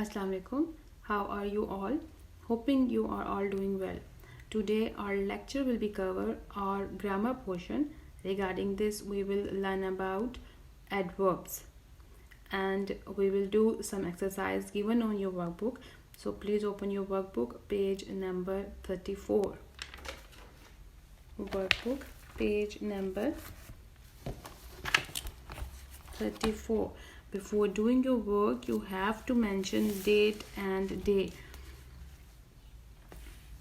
Assalamu alaikum. How are you all? Hoping you are all doing well. Today our lecture will be cover our grammar portion. Regarding this we will learn about adverbs and we will do some exercise given on your workbook. So please open your workbook, page number 34. Workbook, page number 34. Before doing your work, you have to mention date and day.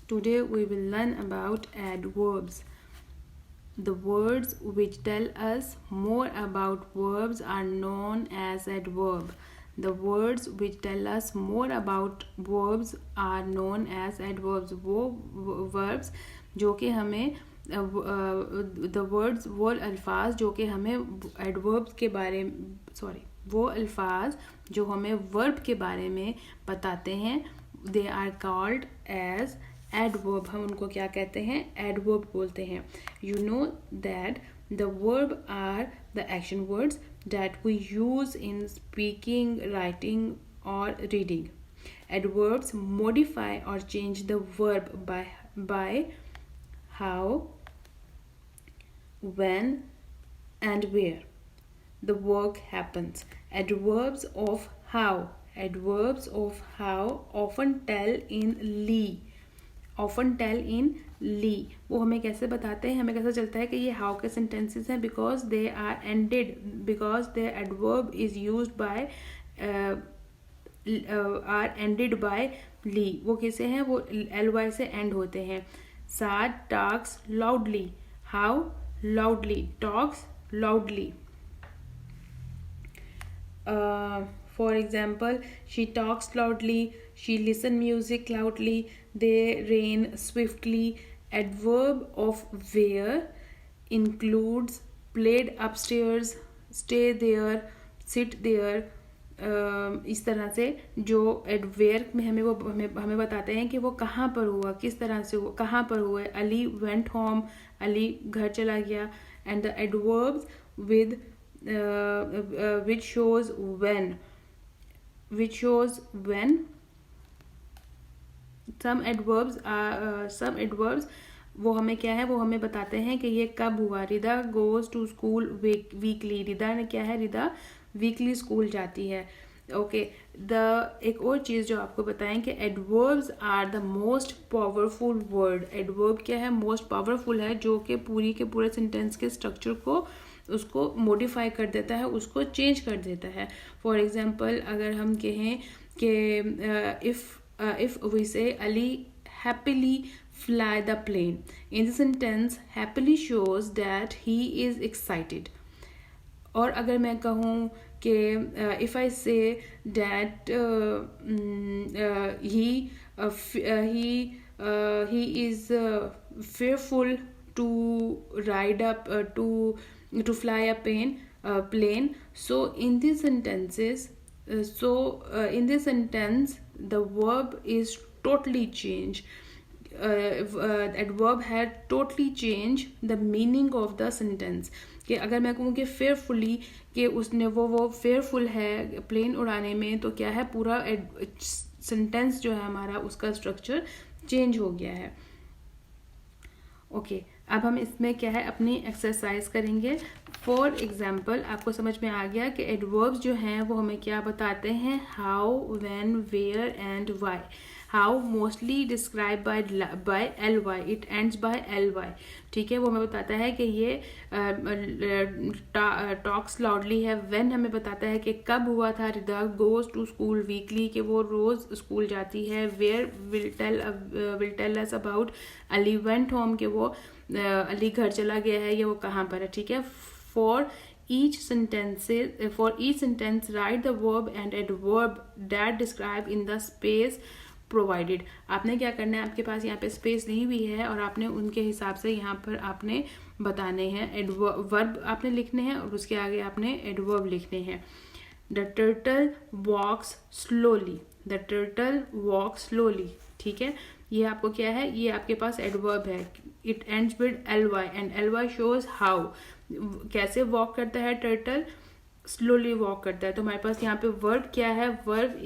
Today we will learn about adverbs. The words which tell us more about verbs are known as adverb. The words which tell us more about verbs are known as adverbs. वो verbs जो कि हमें the words वो अल्फाज जो कि हमें adverbs के बारे वो अल्फाज जो हमें वर्ब के बारे में बताते हैं they are called as adverb. हम उनको क्या कहते हैं? एडवर्ब बोलते हैं. You know that the verb are the action words that we use in speaking, writing और रीडिंग. एडवर्ब्स मॉडिफाई और change the verb by how, when and where the work happens. Adverbs of how often tell in ली. वो हमें कैसे बताते हैं? हमें कैसे चलता है कि ये हाउ के सेंटेंसेस हैं? Because they are ended, because the adverb is used by are ended by ly. वो कैसे हैं? वो ly से एंड होते हैं. Saad talks loudly. How? Loudly. Talks loudly. For example, she talks loudly, she listens music loudly, they rain swiftly. Adverb of where includes played upstairs, stay there, sit there. इस तरह से जो वेयर में हमें बताते हैं कि वो कहाँ पर हुआ, किस तरह से हुआ, कहाँ पर हुआ. अली वेंट होम, अली घर चला गया. And the adverbs with which shows when. Some adverbs वो हमें क्या है? वो हमें बताते हैं कि ये कब हुआ. रिदा गोज टू स्कूल वीकली. रिदा ने क्या है? रिदा वीकली स्कूल जाती है. ओके. एक और चीज़ जो आपको बताएं कि adverbs are the most powerful word. Adverb क्या है? मोस्ट पावरफुल है, जो कि पूरी के पूरे सेंटेंस के स्ट्रक्चर को उसको मॉडिफाई कर देता है, उसको चेंज कर देता है. फॉर एग्जांपल अगर हम कहें कि इफ वी से Ali happily fly the plane. In the sentence, happily shows that he is excited. और अगर मैं कहूँ कि if I say that he is fearful to ride up to fly a plane. So in these sentences, in this sentence the verb is totally changed. Adverb had totally changed the meaning of the sentence. कि अगर मैं कहूँ कि फेयरफुली कि उसने वो fearful है plane उड़ाने में, तो क्या है? पूरा सेंटेंस जो है हमारा, उसका स्ट्रक्चर चेंज हो गया है. ओके. अब हम इसमें क्या है? अपनी एक्सरसाइज करेंगे. फॉर एग्जाम्पल आपको समझ में आ गया कि एडवर्ब्स जो हैं वो हमें क्या बताते हैं? How, when, where and why. How mostly describe by ly, it ends by ly. ठीक है. वो हमें बताता है कि ये टॉक्स लाउडली है. व्हेन हमें बताता है कि कब हुआ था. Rida goes to school weekly, कि वो रोज स्कूल जाती है. Where will tell us about Ali went home, कि वो अली घर चला गया है, या वो कहाँ पर है. ठीक है. For each sentence write the verb and adverb that describe in the space provided. आपने क्या करना है? आपके पास यहाँ पे स्पेस दी हुई है और आपने उनके हिसाब से यहाँ पर आपने बताने हैं. वर्ब आपने लिखने हैं और उसके आगे आपने एडवर्ब लिखने हैं. The turtle walks slowly. The turtle walks slowly. ठीक है. ये आपको क्या है? ये आपके पास एडवर्ब है. It ends with ly and ly shows how. कैसे वॉक करता है टर्टल? स्लोली वॉक करता है. तो हमारे पास यहाँ पे वर्ब क्या है? वर्ब